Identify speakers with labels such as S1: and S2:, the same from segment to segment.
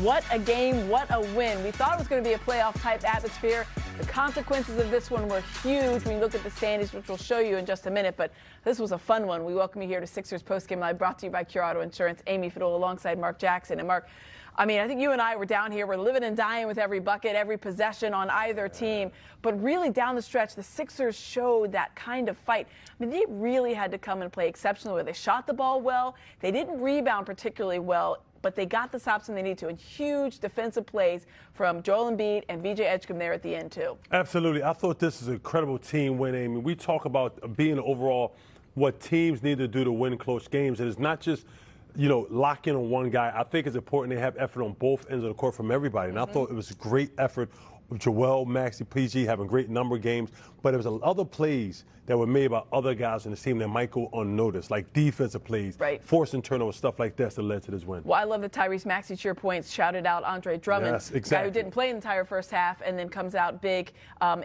S1: What a game, what a win. We thought it was going to be a playoff-type atmosphere. The consequences of this one were huge when you look at the standings, which we'll show you in just a minute, but this was a fun one. We welcome you here to Sixers Postgame Live, brought to you by Cure Auto Insurance. Amy Fiddle alongside Mark Jackson. And Mark, I mean, I think you and I were down here. We're living and dying with every bucket, every possession on either team. But really down the stretch, the Sixers showed that kind of fight. I mean, they really had to come and play exceptionally well. They shot the ball well. They didn't rebound particularly well, but they got the stops when they need to. And huge defensive plays from Joel Embiid and VJ Edgecombe there at the end, too. Absolutely. I thought this is an incredible team win, Amy. We talk about being overall what teams need to do to win close games. And it's not just, you know, lock in on one guy. I think it's important to have effort on both ends of the court from everybody. And I thought it was a great effort of Joel, Maxey, PG having great number of games. But there was other plays that were made by other guys in the team that might go unnoticed, like defensive plays, forcing turnovers, stuff like that led to this win. Well, I love that Tyrese Maxey, to your point, shouted out Andre Drummond,
S2: yes, exactly.
S1: guy who didn't play the entire first half and then comes out big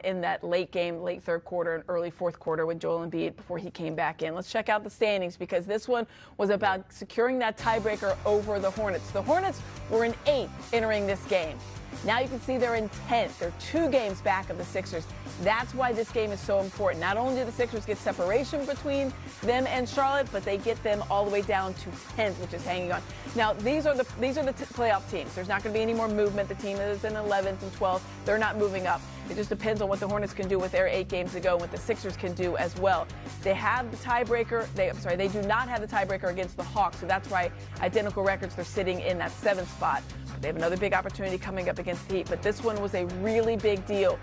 S1: in that late game, late third quarter and early fourth quarter with Joel Embiid before he came back in. Let's check out the standings, because this one was about securing that tiebreaker over the Hornets. The Hornets were in 8th entering this game. Now you can see they're in 10th. They're 2 games back of the Sixers. That's why this game is so important. Not only do the Sixers get separation between them and Charlotte, but they get them all the way down to 10th, which is hanging on. Now, these are the playoff teams. There's not going to be any more movement. The team that is in 11th and 12th, they're not moving up. It just depends on what the Hornets can do with their 8 games to go and what the Sixers can do as well. They have the tiebreaker. They do not have the tiebreaker against the Hawks, so that's why identical records, they're sitting in that 7th spot. They have another big opportunity coming up against the Heat, but this one was a really big deal.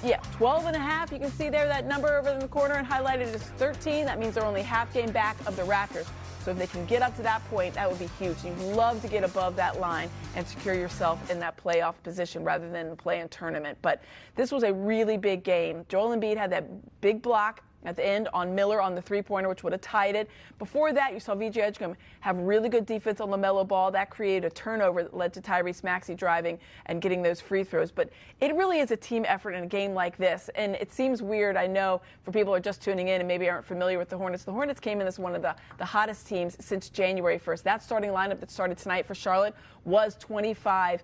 S1: Yeah, 12.5, you can see there that number over in the corner and highlighted as 13. That means they're only half game back of the Raptors. So if they can get up to that point, that would be huge. You'd love to get above that line and secure yourself in that playoff position rather than the play-in tournament. But this was a really big game. Joel Embiid had that big block at the end on Miller on the three-pointer, which would have tied it. Before that, you saw VJ Edgecombe have really good defense on LaMelo Ball. That created a turnover that led to Tyrese Maxey driving and getting those free throws. But it really is a team effort in a game like this. And it seems weird, I know, for people who are just tuning in and maybe aren't familiar with the Hornets. The Hornets came in as one of the hottest teams since January 1st. That starting lineup that started tonight for Charlotte was 27-5.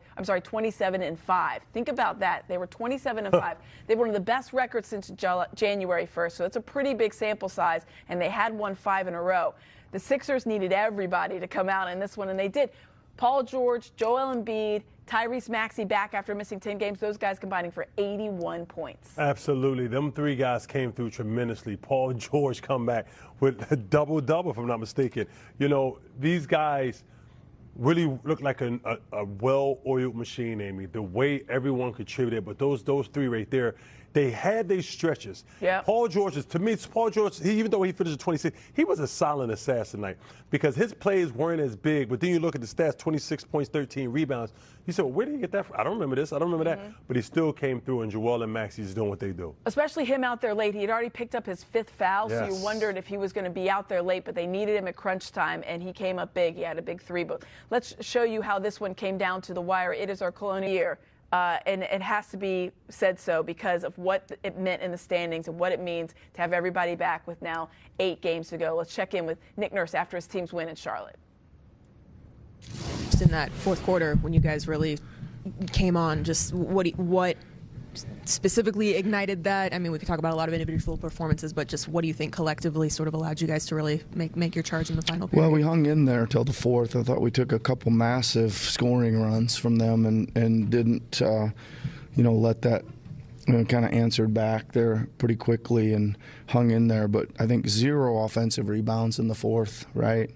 S1: Think about that. They were 27-5. They were one of the best records since January 1st. So it's a pretty big sample size, and they had won 5 in a row. The Sixers needed everybody to come out in this one, and they did. Paul George, Joel Embiid, Tyrese Maxey back after missing 10 games. Those guys combining for 81 points. Absolutely. Them 3 guys came through tremendously. Paul George come back with a double-double, if I'm not mistaken. You know, these guys really look like a well-oiled machine, Amy. The way everyone contributed, but those 3 right there, they had their stretches. Yeah. Paul George is, to me, Paul George, even though he finished at 26, he was a silent assassin tonight because his plays weren't as big. But then you look at the stats, 26 points, 13 rebounds. You said, well, where did he get that from? I don't remember this. I don't remember that. But he still came through, and Joel and Maxey is doing what they do. Especially him out there late. He had already picked up his 5th foul, so you wondered if he was going to be out there late, but they needed him at crunch time, and he came up big. He had a big 3. But let's show you how this one came down to the wire. It is our Colonial year. And it has to be said so because of what it meant in the standings and what it means to have everybody back with now 8 games to go. Let's check in with Nick Nurse after his team's win in Charlotte.
S3: Just in that fourth quarter when you guys really came on, just what specifically ignited that? I mean, we could talk about a lot of individual performances, but just what do you think collectively sort of allowed you guys to really make your charge in the final period?
S4: Well, we hung in there till the 4th. I thought we took a couple massive scoring runs from them and didn't, let that kind of answered back there pretty quickly and hung in there. But I think 0 offensive rebounds in the 4th, right?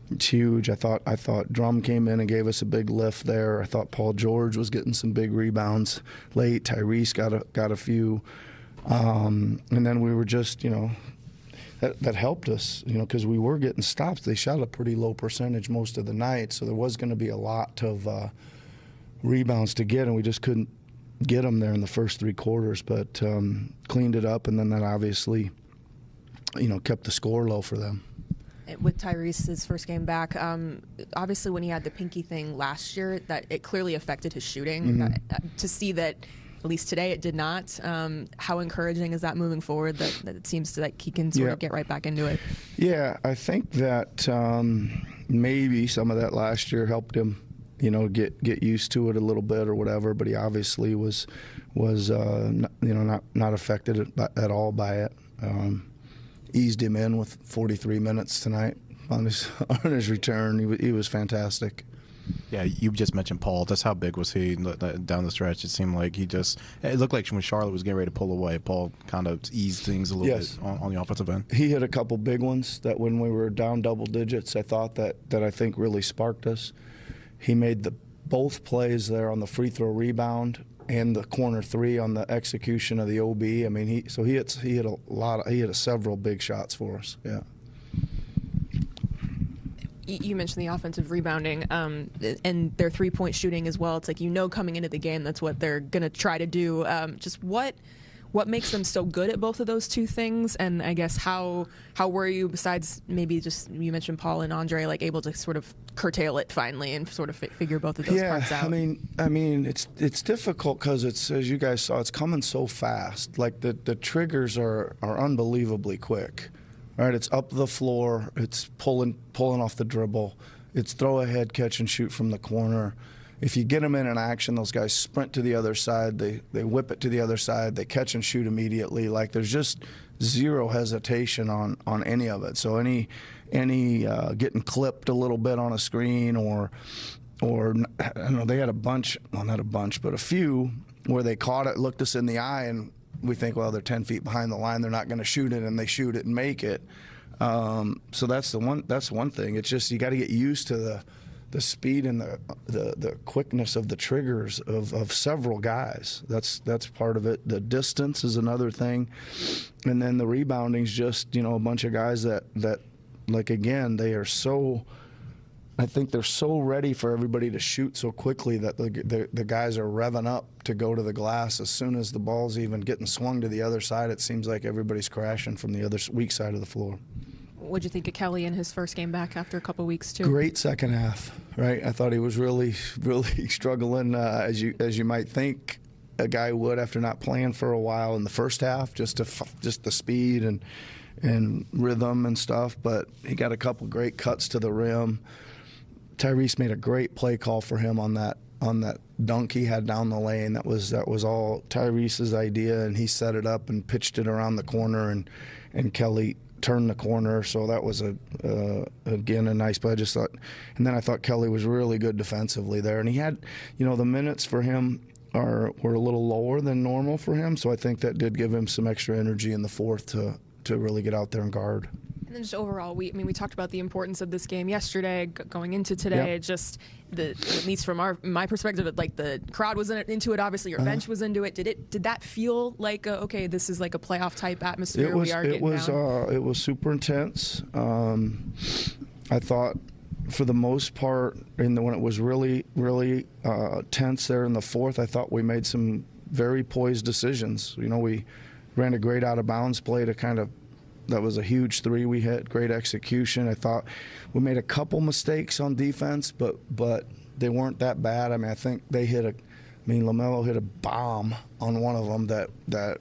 S4: It's huge. I thought Drum came in and gave us a big lift there. I thought Paul George was getting some big rebounds late. Tyrese got a few, and then we were just that helped us because we were getting stops. They shot a pretty low percentage most of the night, so there was going to be a lot of rebounds to get, and we just couldn't get them there in the first 3 quarters. But cleaned it up, and then that obviously kept the score low for them.
S3: With Tyrese's first game back, obviously when he had the pinky thing last year, that it clearly affected his shooting. To see that, at least today, it did not. How encouraging is that moving forward? That it seems like he can sort of get right back into it.
S4: Yeah, I think that maybe some of that last year helped him get used to it a little bit or whatever. But he obviously was not affected at all by it. Eased him in with 43 minutes tonight on his return. He was fantastic.
S2: Yeah, you just mentioned Paul. Just how big was he down the stretch? It seemed like it looked like when Charlotte was getting ready to pull away, Paul kind of eased things a little bit on the offensive end.
S4: He hit a couple big ones that when we were down double digits, I thought that I think really sparked us. He made both plays there on the free throw rebound and the corner three on the execution of the OB. I mean, he hit several big shots for us. Yeah.
S3: You mentioned the offensive rebounding and their three-point shooting as well. It's like, coming into the game, that's what they're going to try to do. Just what makes them so good at both of those two things? And I guess how were you, besides maybe just, you mentioned Paul and Andre, like able to sort of curtail it finally and sort of figure both of those parts out?
S4: I mean, it's difficult because it's, as you guys saw, it's coming so fast. Like the triggers are unbelievably quick. Right, it's up the floor, it's pulling off the dribble, it's throw ahead, catch and shoot from the corner. If you get them in an action, those guys sprint to the other side, they whip it to the other side, they catch and shoot immediately. Like there's just zero hesitation on any of it. So any getting clipped a little bit on a screen or I don't know, they had a bunch, well not a bunch, but a few where they caught it, looked us in the eye, and we think, well, they're 10 feet behind the line, they're not going to shoot it, and they shoot it and make it. So that's one thing. It's just you got to get used to the speed and the quickness of the triggers of several guys. That's part of it. The distance is another thing, and then the rebounding's just a bunch of guys that like, again, they are so. I think they're so ready for everybody to shoot so quickly that the guys are revving up to go to the glass. As soon as the ball's even getting swung to the other side, it seems like everybody's crashing from the other weak side of the floor.
S3: What'd you think of Kelly in his first game back after a couple weeks too?
S4: Great second half, right? I thought he was really, really struggling, as you might think a guy would after not playing for a while in the first half, just the speed and rhythm and stuff. But he got a couple great cuts to the rim. Tyrese made a great play call for him on that dunk he had down the lane. That was all Tyrese's idea, and he set it up and pitched it around the corner, and Kelly turned the corner. So that was again a nice play. And then I thought Kelly was really good defensively there, and he had the minutes for him were a little lower than normal for him. So I think that did give him some extra energy in the fourth to really get out there and guard.
S3: And then just overall, we talked about the importance of this game yesterday, going into today.
S4: Yep.
S3: Just at least from my perspective, like the crowd was into it. Obviously, your bench was into it. Did that feel like okay, this is like a playoff type atmosphere? It
S4: was super intense. I thought, for the most part, when it was really, really tense there in the fourth, I thought we made some very poised decisions. We ran a great out of bounds play to that was a huge three we hit, great execution. I thought we made a couple mistakes on defense, but they weren't that bad. I mean, I think they LaMelo hit a bomb on one of them that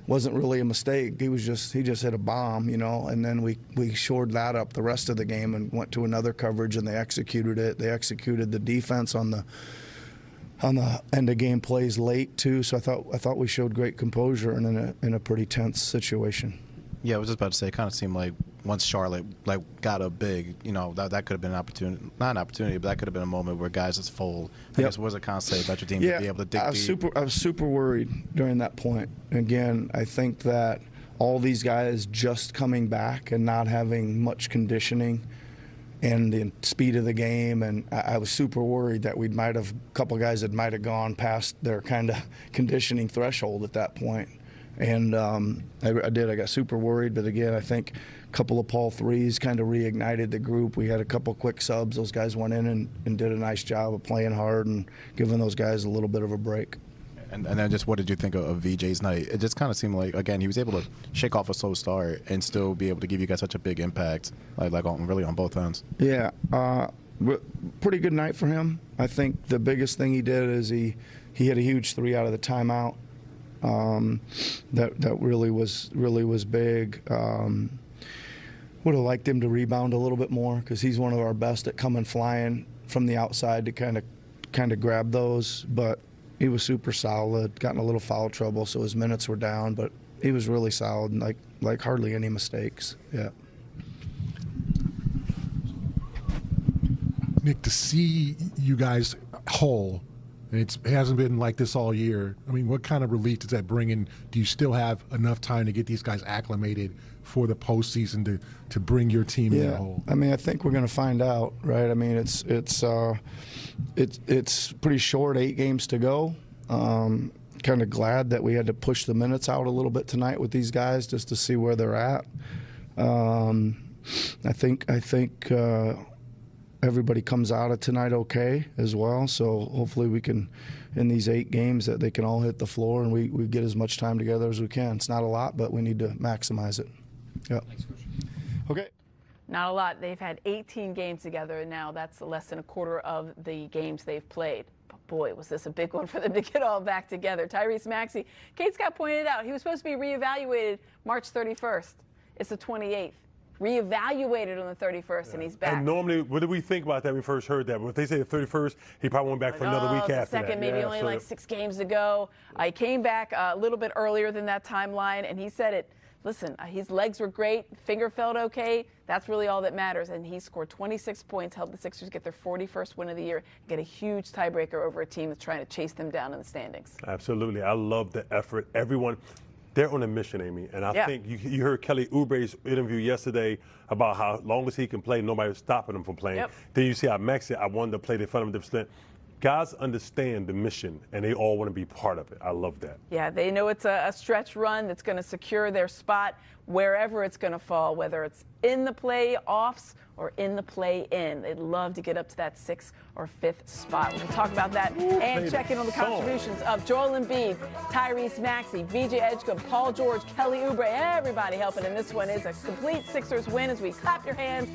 S4: wasn't really a mistake. He just hit a bomb, and then we shored that up the rest of the game and went to another coverage, and they executed it. They executed the defense on the end of game plays late too. So I thought we showed great composure in a pretty tense situation.
S2: Yeah, I was just about to say, it kind of seemed like once Charlotte got up big, that could have been an opportunity, not an opportunity, but that could have been a moment where guys just fold. I guess what was it kind of say about your team to be able to dig deep?
S4: I was super worried during that point. Again, I think that all these guys just coming back and not having much conditioning and the speed of the game, and I was super worried that a couple guys that might have gone past their kind of conditioning threshold at that point. And I got super worried, but again, I think a couple of Paul threes kind of reignited the group. We had a couple quick subs. Those guys went in and did a nice job of playing hard and giving those guys a little bit of a break.
S2: And then just what did you think of VJ's night? It just kind of seemed like, again, he was able to shake off a slow start and still be able to give you guys such a big impact, really on both ends. Yeah,
S4: pretty good night for him. I think the biggest thing he did is he hit a huge three out of the timeout. That really was big. Would have liked him to rebound a little bit more because he's one of our best at coming flying from the outside to kind of grab those, but he was super solid. Got in a little foul trouble, so his minutes were down, but he was really solid and like hardly any mistakes. Yeah.
S5: Nick, to see you guys whole, and it hasn't been like this all year. I mean, what kind of relief does that bring in? Do you still have enough time to get these guys acclimated for the postseason to bring your team in whole?
S4: I mean, I think we're going to find out, right? I mean, it's pretty short, 8 games to go. Kind of glad that we had to push the minutes out a little bit tonight with these guys just to see where they're at. I think everybody comes out of tonight okay as well. So hopefully we can, in these 8 games, that they can all hit the floor and we get as much time together as we can. It's not a lot, but we need to maximize it. Yeah. Okay.
S1: Not a lot. They've had 18 games together, and now that's less than a quarter of the games they've played. But boy, was this a big one for them to get all back together. Tyrese Maxey, Kate Scott pointed out, he was supposed to be reevaluated March 31st. It's the 28th. Reevaluated on the 31st, and he's back.
S6: And normally, what did we think about that when we first heard that? But if they say the 31st, he probably went back for another week after
S1: second,
S6: that.
S1: Maybe only like 6 games ago. He came back a little bit earlier than that timeline, and he said it. Listen, his legs were great, finger felt okay. That's really all that matters. And he scored 26 points, helped the Sixers get their 41st win of the year, and get a huge tiebreaker over a team that's trying to chase them down in the standings.
S6: Absolutely. I love the effort. Everyone, they're on a mission, Amy. And I think you heard Kelly Oubre's interview yesterday about how long as he can play, nobody was stopping him from playing. Then you see how Maxey, I wanted to play, they found him to guys understand the mission, and they all want to be part of it. I love that.
S1: Yeah, they know it's a stretch run that's going to secure their spot wherever it's going to fall, whether it's in the playoffs or in the play-in. They'd love to get up to that 6th or 5th spot. We'll talk about that and check in on the contributions of Joel Embiid, Tyrese Maxey, VJ Edgecombe, Paul George, Kelly Oubre, everybody helping. And this one is a complete Sixers win as we clap your hands